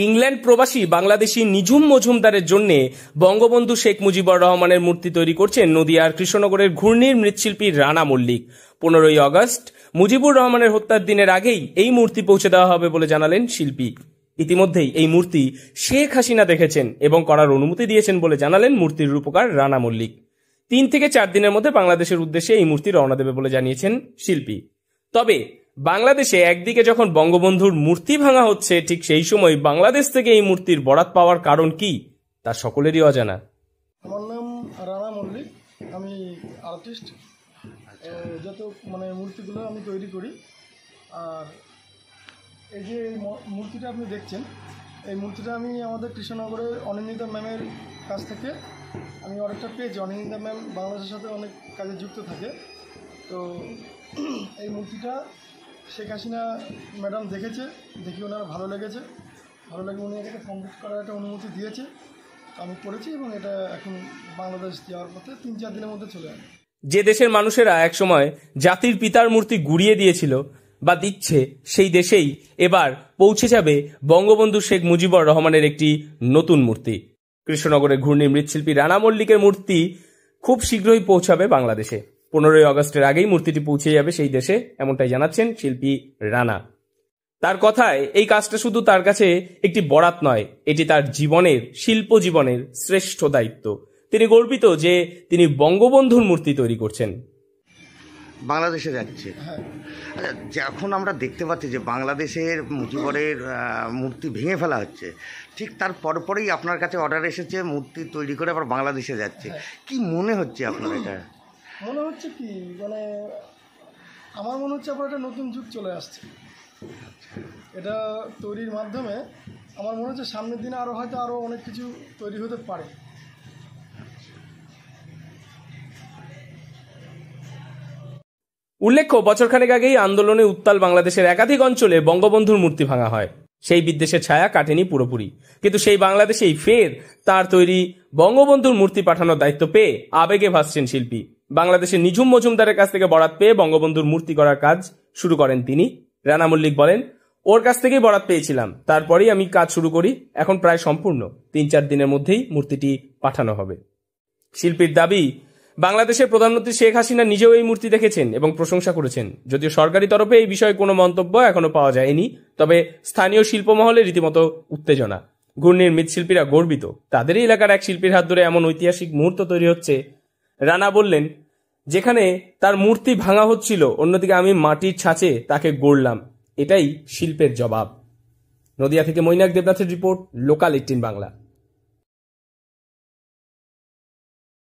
England প্রবাসী বাংলাদেশি নিঝুম মজুমদারের জন্য বঙ্গবন্ধু শেখ মুজিবুর রহমানের মূর্তি তৈরি করছেন নদিয়ার কৃষ্ণনগরের ঘূর্ণির মৃৎশিল্পী রানা মল্লিক। 15ই আগস্ট মুজিবুর রহমানের হত্যার দিনের আগেই এই মূর্তি পৌঁছে দেওয়া হবে বলে জানালেন শিল্পী। ইতিমধ্যেই এই মূর্তি শেখ হাসিনা দেখেছেন এবং করার অনুমতি দিয়েছেন বলে জানালেন মূর্তির রূপকার রানা মল্লিক। 3 থেকে 4 দিনের মধ্যে বাংলাদেশের উদ্দেশ্যে এই মূর্তি রওনা দেবে বলে জানিয়েছেন শিল্পী। তবে বাংলাদেশে একদিকে যখন বঙ্গবন্ধুর মূর্তি ভাঙা হচ্ছে, ঠিক সেই সময় বাংলাদেশ থেকে এই মূর্তির বরাত পাওয়ার কারণ কি তা সকলেরই অজানা। আমার নাম রানা মল্লিক, আমি আর্টিস্ট। যত মূর্তিগুলো আমি তৈরি করি। আর এই যে মূর্তিটা আপনি দেখছেন, এই মূর্তিটা আমি আমাদের কৃষ্ণনগরের অনিন্দিতা ম্যামের কাছ থেকে আমি অর্ডারটা পেয়েছি। অনিন্দিতা ম্যাম বাংলাদেশের সাথে অনেক কাজে যুক্ত থাকে। তো এই মূর্তিটা শেখ হাসিনা ম্যাডাম দেখেছে, দেখি ওনার ভালো লেগে উনি এটাকে কমপ্লিট করার একটা অনুমতি দিয়েছে। আমি করেছি এবং এটা এখন বাংলাদেশ যাওয়ার পথে 3-4 দিনের মধ্যে চলে আসবে। যে দেশের মানুষেরা একসময় জাতির পিতার মূর্তি গুড়িয়ে দিয়েছিল বা দিচ্ছে, সেই দেশেই এবার পৌঁছে যাবে বঙ্গবন্ধু শেখ মুজিবুর রহমানের একটি নতুন মূর্তি। কৃষ্ণনগরের ঘূর্ণির মৃৎশিল্পী রানা মল্লিকের মূর্তি খুব শীঘ্রই পৌঁছাবে বাংলাদেশে। 15ই আগস্টের আগেই মূর্তিটি পৌঁছে যাবে সেই দেশে, এমনটাই জানাচ্ছেন শিল্পী রানা। তার কথায় এই কাজটা শুধু তার কাছে একটি বরাত নয়, এটি তার জীবনের, শিল্প জীবনের শ্রেষ্ঠ দায়িত্ব। তিনি গর্বিত যে তিনি বঙ্গবন্ধুর মূর্তি তৈরি করছেন। বাংলাদেশে যাচ্ছে। এখন আমরা দেখতে পাচ্ছি যে বাংলাদেশের মুজিবরের মূর্তি ভেঙে ফেলা হচ্ছে, ঠিক তার পরপরই আপনার কাছে অর্ডার এসেছে মূর্তি তৈরি করে আবার বাংলাদেশে যাচ্ছে। কি মনে হচ্ছে আপনার? এটা মনে হচ্ছে কি আমার মনে হচ্ছে আবার একটা নতুন যুগ চলে আসছে। এটা তৈরির মাধ্যমে আমার মনে হচ্ছে সামনের দিনে আরও অনেক কিছু তৈরি হতে পারে। উল্লেখ্য, বছরখানেক আগেই আন্দোলনে উত্তাল বাংলাদেশের একাধিক অঞ্চলে বঙ্গবন্ধুর মূর্তি ভাঙা হয়। সেই বিদ্বেষের ছায়া কাটেনি পুরোপুরি, কিন্তু সেই বাংলাদেশেই ফের তার তৈরি বঙ্গবন্ধুর মূর্তি পাঠানোর দায়িত্ব পেয়ে আবেগে ভাসছেন শিল্পী। বাংলাদেশের নিঝুম মজুমদারের কাছ থেকে বরাত পেয়ে বঙ্গবন্ধুর মূর্তি করার কাজ শুরু করেন তিনি। রানা মল্লিক বলেন, ওর কাছ থেকেই বরাত পেয়েছিলাম, তারপরেই আমি কাজ শুরু করি। এখন প্রায় সম্পূর্ণ, 3-4 দিনের মধ্যেই মূর্তিটি পাঠানো হবে। শিল্পীর দাবি, বাংলাদেশের প্রধানমন্ত্রী শেখ হাসিনা নিজেও এই মূর্তি দেখেছেন এবং প্রশংসা করেছেন। যদিও সরকারি তরফে এই বিষয়ে কোনো মন্তব্য এখনো পাওয়া যায়নি, তবে স্থানীয় শিল্পমহলে রীতিমতো উত্তেজনা। ঘূর্ণির মৃৎশিল্পীরা গর্বিত, তাদেরই এলাকার এক শিল্পীর হাত ধরে এমন ঐতিহাসিক মুহূর্ত তৈরি হচ্ছে। রানা বললেন, যেখানে তার মূর্তি ভাঙা হচ্ছিল, অন্যদিকে আমি মাটির ছাঁচে তাকে গড়লাম, এটাই শিল্পের জবাব। নদিয়া থেকে মৈনাক দেবনাথের রিপোর্ট, লোকাল 18 বাংলা।